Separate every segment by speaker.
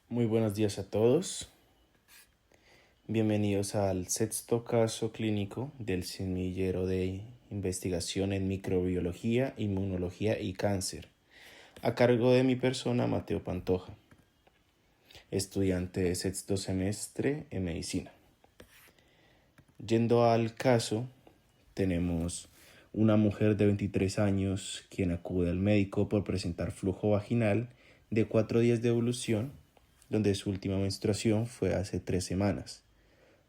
Speaker 1: Muy buenos días a todos. Bienvenidos al sexto caso clínico del semillero de investigación en microbiología, inmunología y cáncer, a cargo de mi persona, Mateo Pantoja, estudiante de sexto semestre en medicina. Yendo al caso, tenemos una mujer de 23 años quien acude al médico por presentar flujo vaginal de 4 días de evolución, donde su última menstruación fue hace 3 semanas.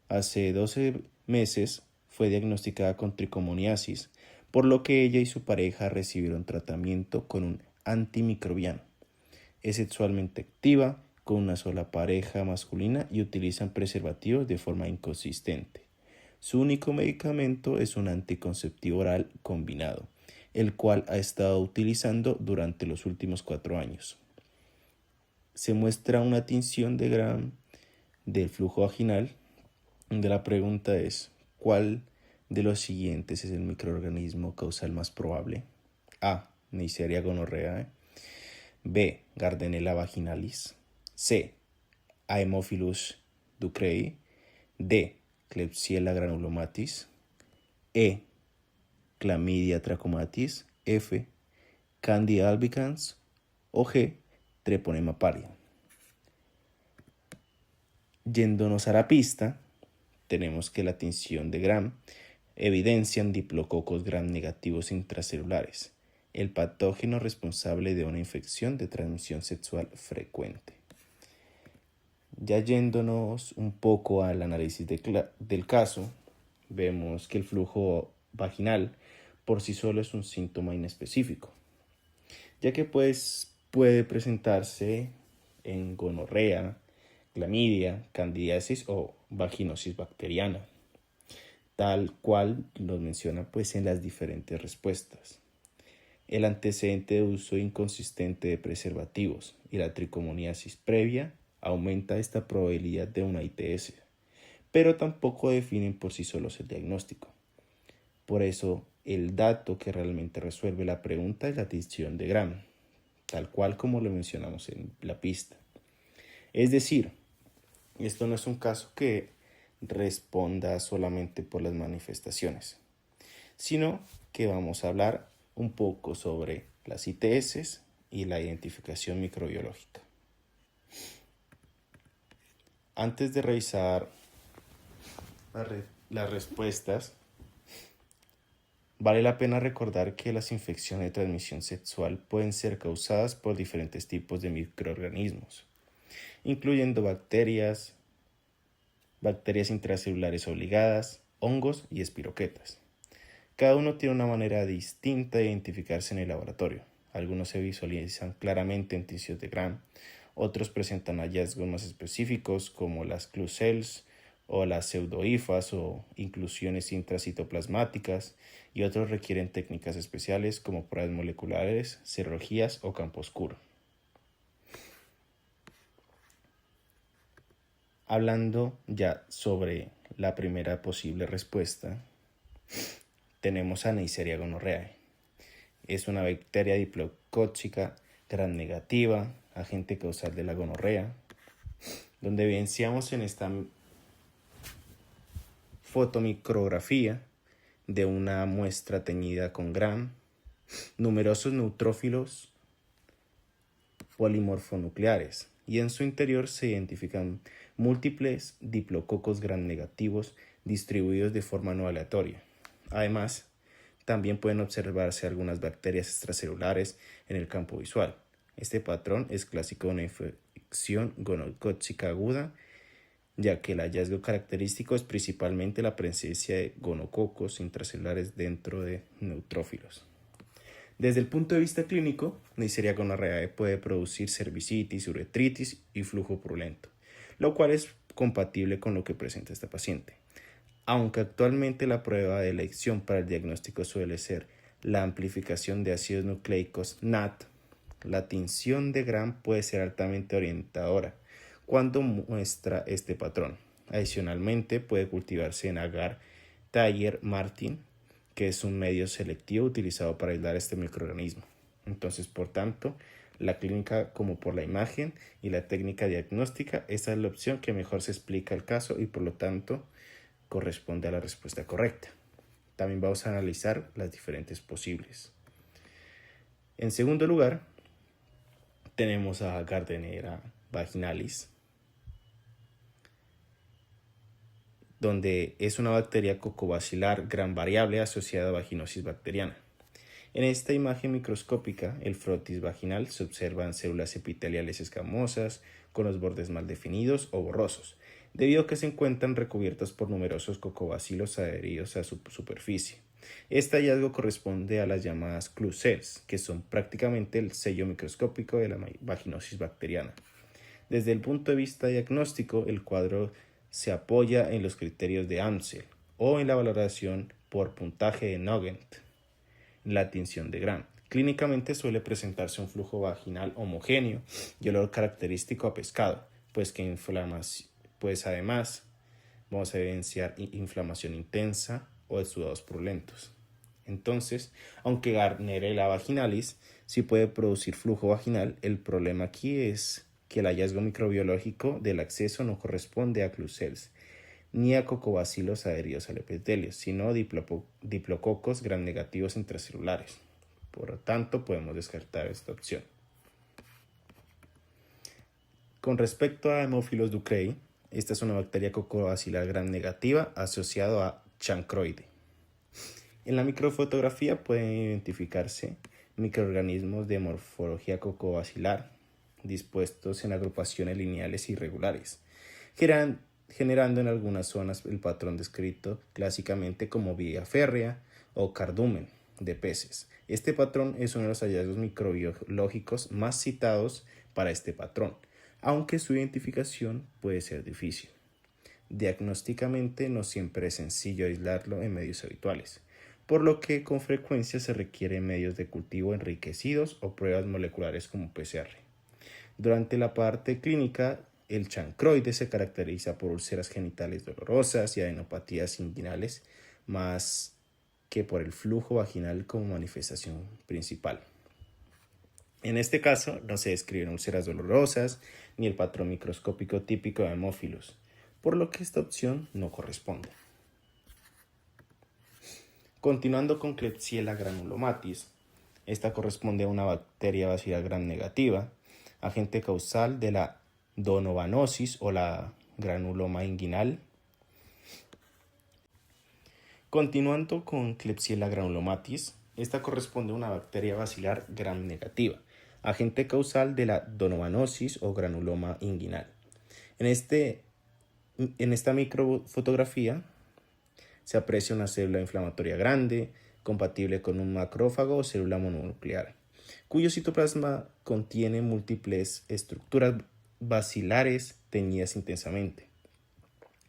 Speaker 1: Hace 12 meses fue diagnosticada con tricomoniasis, por lo que ella y su pareja recibieron tratamiento con un antimicrobiano. Es sexualmente activa, con una sola pareja masculina y utilizan preservativos de forma inconsistente. Su único medicamento es un anticonceptivo oral combinado, el cual ha estado utilizando durante los últimos 4 años. Se muestra una tinción de Gram del flujo vaginal, donde la pregunta es, ¿cuál de los siguientes es el microorganismo causal más probable? A. Neisseria gonorrhoeae. B. Gardnerella vaginalis. C. Haemophilus ducreyi. D. Klebsiella granulomatis. E. Chlamydia trachomatis. F. Candida albicans. O G. Treponema pallida. Yéndonos a la pista, tenemos que la tinción de Gram evidencian diplococos Gram negativos intracelulares, el patógeno responsable de una infección de transmisión sexual frecuente. Ya yéndonos un poco al análisis del caso, vemos que el flujo vaginal por sí solo es un síntoma inespecífico, ya que puede presentarse en gonorrea, clamidia, candidiasis o vaginosis bacteriana, tal cual nos menciona en las diferentes respuestas. El antecedente de uso inconsistente de preservativos y la tricomoniasis previa aumenta esta probabilidad de una ITS, pero tampoco definen por sí solos el diagnóstico. Por eso, el dato que realmente resuelve la pregunta es la tinción de Gram, tal cual como lo mencionamos en la pista. Es decir, esto no es un caso que responda solamente por las manifestaciones, sino que vamos a hablar un poco sobre las ITS y la identificación microbiológica. Antes de revisar las respuestas, vale la pena recordar que las infecciones de transmisión sexual pueden ser causadas por diferentes tipos de microorganismos, incluyendo bacterias intracelulares obligadas, hongos y espiroquetas. Cada uno tiene una manera distinta de identificarse en el laboratorio. Algunos se visualizan claramente en tinción de Gram, otros presentan hallazgos más específicos como las clucells o las pseudohifas o inclusiones intracitoplasmáticas, y otros requieren técnicas especiales como pruebas moleculares, serologías o campo oscuro. Hablando ya sobre la primera posible respuesta, tenemos a Neisseria gonorrhoeae. Es una bacteria diplocócica gram negativa, agente causal de la gonorrea, donde evidenciamos en esta fotomicrografía de una muestra teñida con Gram, numerosos neutrófilos polimorfonucleares, y en su interior se identifican múltiples diplococos Gram negativos distribuidos de forma no aleatoria. Además, también pueden observarse algunas bacterias extracelulares en el campo visual. Este patrón es clásico de una infección gonocócica aguda, ya que el hallazgo característico es principalmente la presencia de gonococos intracelulares dentro de neutrófilos. Desde el punto de vista clínico, Neisseria gonorrhoeae puede producir cervicitis, uretritis y flujo purulento, lo cual es compatible con lo que presenta esta paciente. Aunque actualmente la prueba de elección para el diagnóstico suele ser la amplificación de ácidos nucleicos NAT, la tinción de Gram puede ser altamente orientadora cuando muestra este patrón. Adicionalmente, puede cultivarse en agar Thayer-Martin, que es un medio selectivo utilizado para aislar este microorganismo. Entonces, por tanto, la clínica como por la imagen y la técnica diagnóstica. Esta es la opción que mejor se explica el caso y por lo tanto corresponde a la respuesta correcta. También vamos a analizar las diferentes posibles. En segundo lugar, tenemos a Gardnerella vaginalis, donde es una bacteria cocobacilar gran variable asociada a vaginosis bacteriana. En esta imagen microscópica, el frotis vaginal se observan células epiteliales escamosas con los bordes mal definidos o borrosos, debido a que se encuentran recubiertas por numerosos cocobacilos adheridos a su superficie. Este hallazgo corresponde a las llamadas clue cells, que son prácticamente el sello microscópico de la vaginosis bacteriana. Desde el punto de vista diagnóstico, el cuadro se apoya en los criterios de Amsel o en la valoración por puntaje de Nugent, la tinción de Gram. Clínicamente suele presentarse un flujo vaginal homogéneo y olor característico a pescado, pues además vamos a evidenciar inflamación intensa o exudados purulentos. Entonces, aunque Gardnerella vaginalis sí puede producir flujo vaginal, el problema aquí es que el hallazgo microbiológico del acceso no corresponde a clue cells ni a cocobacilos adheridos al epitelio, sino diplococos gram negativos intracelulares. Por lo tanto, podemos descartar esta opción. Con respecto a Haemophilus ducreyi, esta es una bacteria cocobacilar gram negativa asociada a chancroide. En la microfotografía pueden identificarse microorganismos de morfología cocobacilar dispuestos en agrupaciones lineales irregulares, generando en algunas zonas el patrón descrito clásicamente como vía férrea o cardumen de peces. Este patrón es uno de los hallazgos microbiológicos más citados para este patrón, aunque su identificación puede ser difícil. Diagnósticamente no siempre es sencillo aislarlo en medios habituales, por lo que con frecuencia se requieren medios de cultivo enriquecidos o pruebas moleculares como PCR. Durante la parte clínica, el chancroide se caracteriza por úlceras genitales dolorosas y adenopatías inguinales, más que por el flujo vaginal como manifestación principal. En este caso, no se describen úlceras dolorosas ni el patrón microscópico típico de Haemophilus, por lo que esta opción no corresponde. Continuando con Klebsiella granulomatis, esta corresponde a una bacteria bacillus gram negativa, agente causal de la donovanosis o la granuloma inguinal. Continuando con Klebsiella granulomatis, esta corresponde a una bacteria bacillar gram negativa, agente causal de la donovanosis o granuloma inguinal. En esta microfotografía se aprecia una célula inflamatoria grande, compatible con un macrófago o célula mononuclear, cuyo citoplasma contiene múltiples estructuras bacilares teñidas intensamente.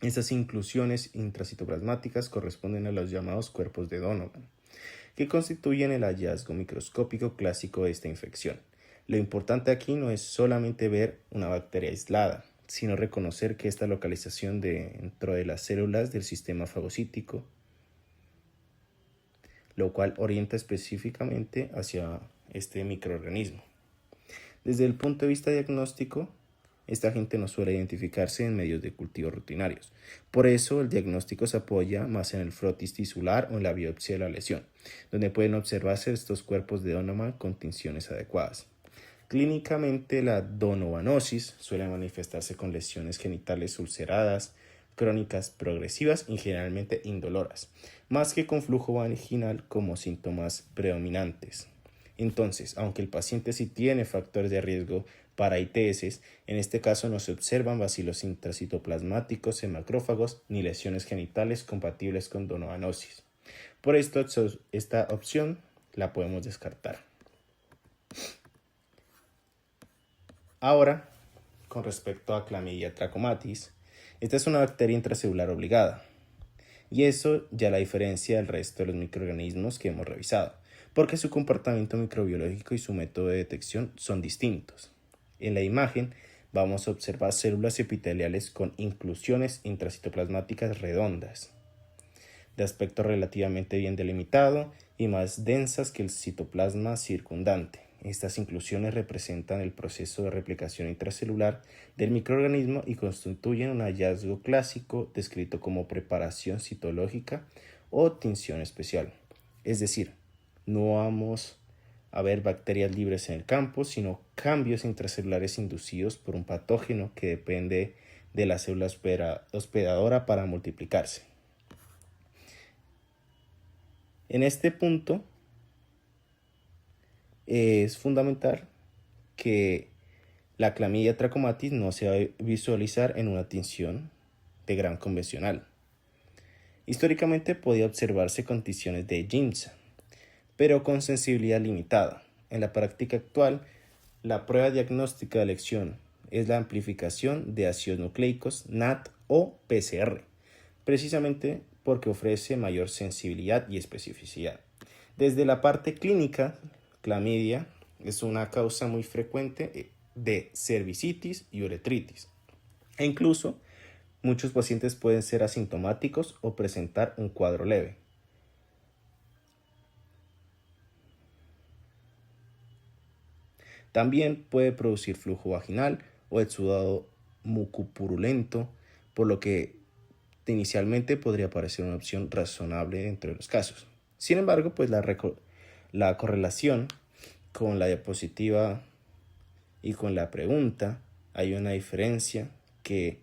Speaker 1: Estas inclusiones intracitoplasmáticas corresponden a los llamados cuerpos de Donovan, que constituyen el hallazgo microscópico clásico de esta infección. Lo importante aquí no es solamente ver una bacteria aislada, sino reconocer que esta localización dentro de las células del sistema fagocítico, lo cual orienta específicamente hacia este microorganismo. Desde el punto de vista diagnóstico, esta agente no suele identificarse en medios de cultivo rutinarios. Por eso, el diagnóstico se apoya más en el frotis tisular o en la biopsia de la lesión, donde pueden observarse estos cuerpos de Donovan con tinciones adecuadas. Clínicamente, la donovanosis suele manifestarse con lesiones genitales ulceradas, crónicas progresivas y generalmente indoloras, más que con flujo vaginal como síntomas predominantes. Entonces, aunque el paciente sí tiene factores de riesgo para ITS, en este caso no se observan bacilos intracitoplasmáticos en macrófagos ni lesiones genitales compatibles con donovanosis. Por esto, esta opción la podemos descartar. Ahora, con respecto a Chlamydia trachomatis, esta es una bacteria intracelular obligada, y eso ya la diferencia del resto de los microorganismos que hemos revisado, porque su comportamiento microbiológico y su método de detección son distintos. En la imagen vamos a observar células epiteliales con inclusiones intracitoplasmáticas redondas, de aspecto relativamente bien delimitado y más densas que el citoplasma circundante, Estas inclusiones representan el proceso de replicación intracelular del microorganismo y constituyen un hallazgo clásico descrito como preparación citológica o tinción especial. Es decir, no vamos a ver bacterias libres en el campo, sino cambios intracelulares inducidos por un patógeno que depende de la célula hospedadora para multiplicarse. En este punto es fundamental que la clamidia trachomatis no se va a visualizar en una tinción de Gram convencional. Históricamente podía observarse con tinciones de Giemsa, pero con sensibilidad limitada. En la práctica actual, la prueba diagnóstica de elección es la amplificación de ácidos nucleicos NAT o PCR, precisamente porque ofrece mayor sensibilidad y especificidad. Desde la parte clínica, clamidia es una causa muy frecuente de cervicitis y uretritis. E incluso muchos pacientes pueden ser asintomáticos o presentar un cuadro leve. También puede producir flujo vaginal o exudado mucopurulento, por lo que inicialmente podría parecer una opción razonable dentro de los casos. Sin embargo, pues la correlación con la diapositiva y con la pregunta hay una diferencia que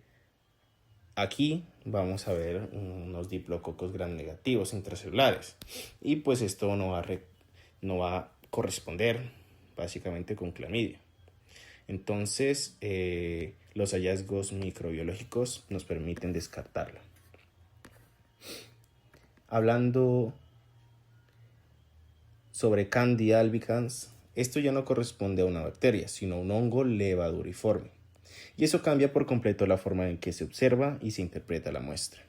Speaker 1: aquí vamos a ver unos diplococos gram negativos intracelulares y pues esto no va a corresponder básicamente con clamidia. Entonces los hallazgos microbiológicos nos permiten descartarla. Hablando sobre Candida albicans, esto ya no corresponde a una bacteria, sino a un hongo levaduriforme. Y eso cambia por completo la forma en que se observa y se interpreta la muestra.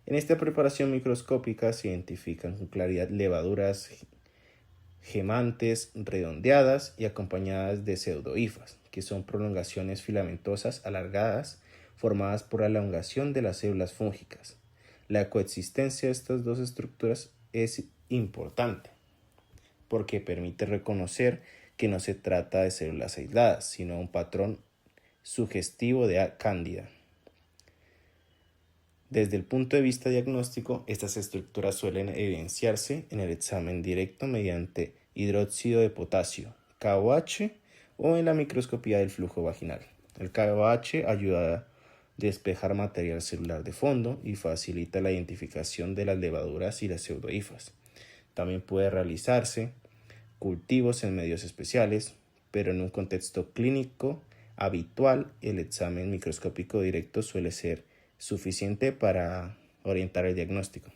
Speaker 1: En esta preparación microscópica se identifican con claridad levaduras gemantes redondeadas y acompañadas de pseudohifas, que son prolongaciones filamentosas alargadas formadas por la elongación de las células fúngicas. La coexistencia de estas dos estructuras es importante porque permite reconocer que no se trata de células aisladas, sino un patrón sugestivo de cándida. Desde el punto de vista diagnóstico, estas estructuras suelen evidenciarse en el examen directo mediante hidróxido de potasio, KOH, o en la microscopía del flujo vaginal. El KOH ayuda a despejar material celular de fondo y facilita la identificación de las levaduras y las pseudohifas. También puede realizarse cultivos en medios especiales, pero en un contexto clínico habitual el examen microscópico directo suele ser suficiente para orientar el diagnóstico.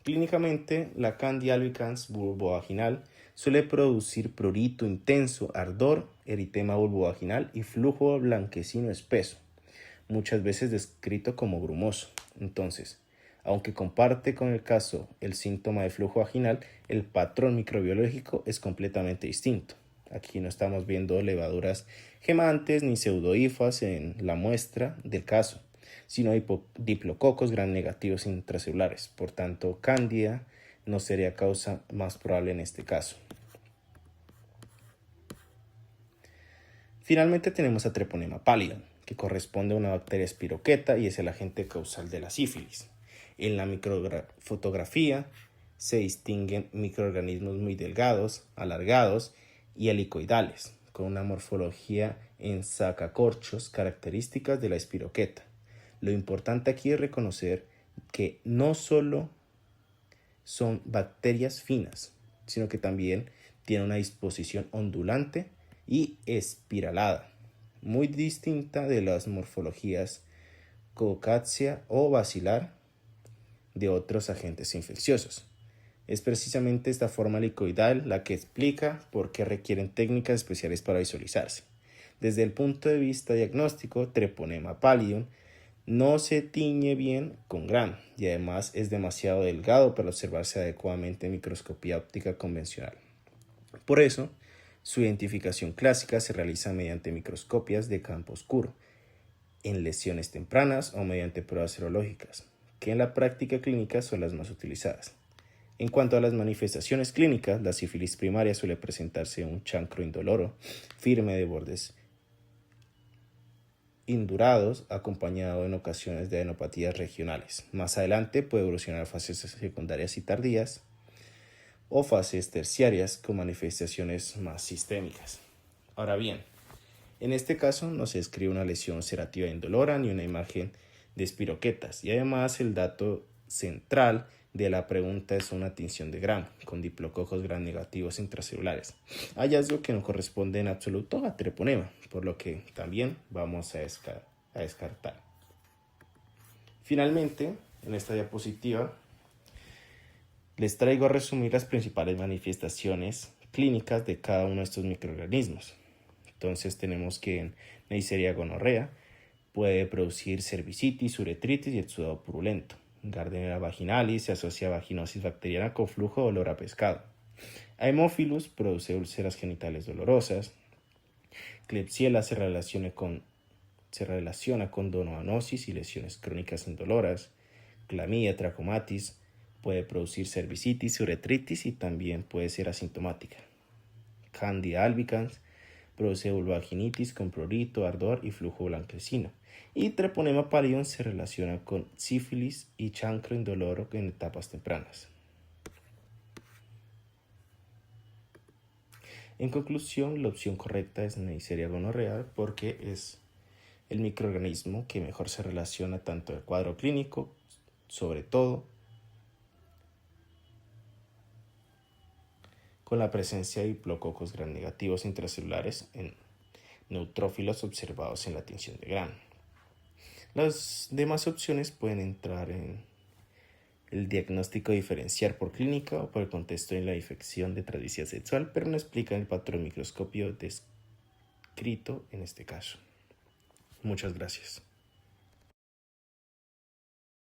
Speaker 1: Clínicamente, la Candida albicans vulvovaginal suele producir prurito intenso, ardor, eritema vulvovaginal y flujo blanquecino espeso, muchas veces descrito como grumoso. Entonces, aunque comparte con el caso el síntoma de flujo vaginal, el patrón microbiológico es completamente distinto. Aquí no estamos viendo levaduras gemantes ni pseudohifas en la muestra del caso, sino diplococos gram negativos intracelulares. Por tanto, Candida no sería causa más probable en este caso. Finalmente tenemos a Treponema pallidum, que corresponde a una bacteria espiroqueta y es el agente causal de la sífilis. En la microfotografía se distinguen microorganismos muy delgados, alargados y helicoidales, con una morfología en sacacorchos características de la espiroqueta. Lo importante aquí es reconocer que no solo son bacterias finas, sino que también tienen una disposición ondulante y espiralada, muy distinta de las morfologías cocácea o basilar de otros agentes infecciosos. Es precisamente esta forma helicoidal la que explica por qué requieren técnicas especiales para visualizarse. Desde el punto de vista diagnóstico, Treponema pallidum no se tiñe bien con Gram y además es demasiado delgado para observarse adecuadamente en microscopía óptica convencional. Por eso, su identificación clásica se realiza mediante microscopias de campo oscuro, en lesiones tempranas o mediante pruebas serológicas, que en la práctica clínica son las más utilizadas. En cuanto a las manifestaciones clínicas, la sífilis primaria suele presentarse un chancro indoloro, firme de bordes indurados, acompañado en ocasiones de adenopatías regionales. Más adelante puede evolucionar a fases secundarias y tardías o fases terciarias con manifestaciones más sistémicas. Ahora bien, en este caso no se describe una lesión ulcerativa indolora ni una imagen de espiroquetas, y además el dato central de la pregunta es una tinción de Gram con diplococos gram negativos intracelulares, hallazgo que no corresponde en absoluto a treponema, por lo que también vamos a descartar. Finalmente, en esta diapositiva les traigo a resumir las principales manifestaciones clínicas de cada uno de estos microorganismos. Entonces tenemos que en Neisseria gonorrea puede producir cervicitis, uretritis y exudado purulento. Gardnerella vaginalis se asocia a vaginosis bacteriana con flujo de olor a pescado. Haemophilus produce úlceras genitales dolorosas. Klebsiella se relaciona con donoanosis y lesiones crónicas indoloras. Clamidia trachomatis puede producir cervicitis, uretritis y también puede ser asintomática. Candida albicans produce vulvovaginitis con prurito, ardor y flujo blanquecino. Y Treponema pallidum se relaciona con sífilis y chancro indoloro en etapas tempranas. En conclusión, la opción correcta es Neisseria gonorrea porque es el microorganismo que mejor se relaciona tanto al cuadro clínico, sobre todo con la presencia de diplococos gram negativos intracelulares en neutrófilos observados en la tinción de Gram. Las demás opciones pueden entrar en el diagnóstico diferencial por clínica o por el contexto de la infección de transmisión sexual, pero no explican el patrón microscopio descrito en este caso. Muchas gracias.